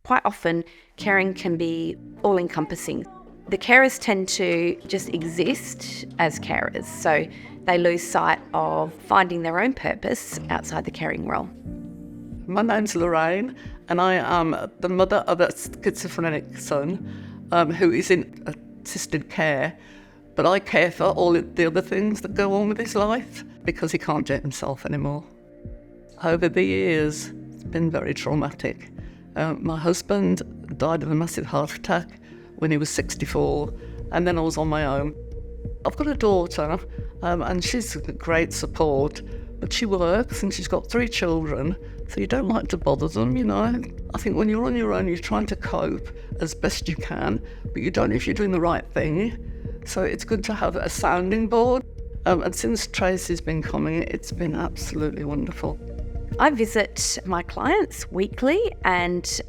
Quite often, caring can be all-encompassing. The carers tend to just exist as carers, so they lose sight of finding their own purpose outside the caring role. My name's Lorraine, and I am the mother of a schizophrenic son who is in assisted care, but I care for all the other things that go on with his life because he can't do it himself anymore. Over the years, it's been very traumatic. My husband died of a massive heart attack when he was 64, and then I was on my own. I've got a daughter, and she's a great support, but she works and she's got 3 children, so you don't like to bother them, you know. I think when you're on your own, you're trying to cope as best you can, but you don't know if you're doing the right thing. So it's good to have a sounding board. And since Tracy's been coming, it's been absolutely wonderful. I visit my clients weekly and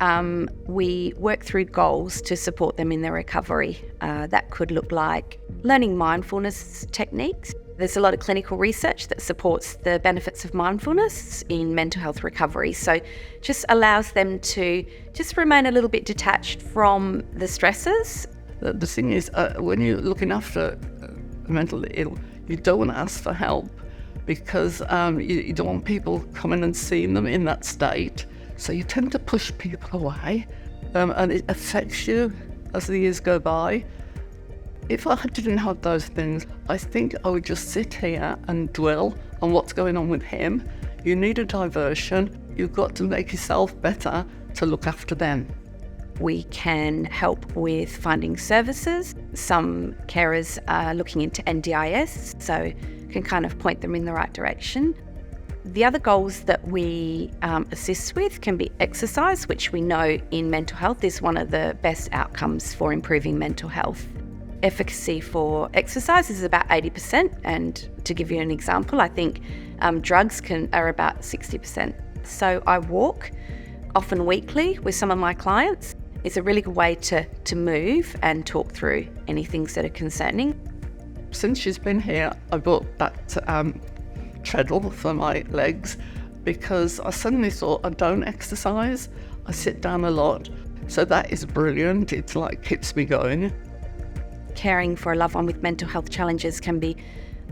we work through goals to support them in their recovery. That could look like learning mindfulness techniques. There's a lot of clinical research that supports the benefits of mindfulness in mental health recovery. So just allows them to just remain a little bit detached from the stresses. The thing is, when you're looking after mentally ill, you don't want to ask for help because you don't want people coming and seeing them in that state. So you tend to push people away, and it affects you as the years go by. If I didn't have those things, I think I would just sit here and dwell on what's going on with him. You need a diversion. You've got to make yourself better to look after them. We can help with finding services. Some carers are looking into NDIS, so can kind of point them in the right direction. The other goals that we assist with can be exercise, which we know in mental health is one of the best outcomes for improving mental health. Efficacy for exercise is about 80%, and to give you an example, I think drugs are about 60%. So I walk, often weekly, with some of my clients. It's a really good way to move and talk through any things that are concerning. Since she's been here, I bought that treadle for my legs because I suddenly thought I don't exercise. I sit down a lot, so that is brilliant. It's like keeps me going. Caring for a loved one with mental health challenges can be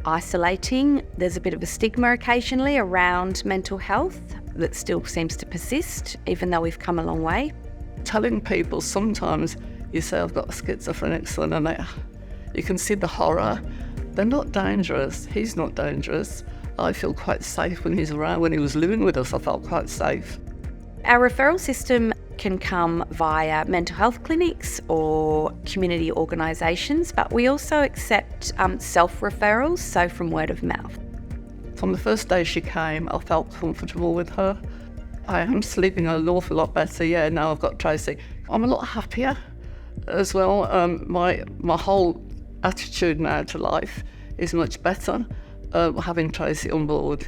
isolating. There's a bit of a stigma occasionally around mental health that still seems to persist, even though we've come a long way. Telling people, sometimes you say, I've got a schizophrenic son, and you can see the horror. They're not dangerous. He's not dangerous. I feel quite safe when he's around. When he was living with us, I felt quite safe. Our referral system can come via mental health clinics or community organisations, but we also accept self-referrals, so from word of mouth. From the first day she came, I felt comfortable with her. I am sleeping an awful lot better, now I've got Tracy. I'm a lot happier as well. My whole attitude now to life is much better having Tracy on board,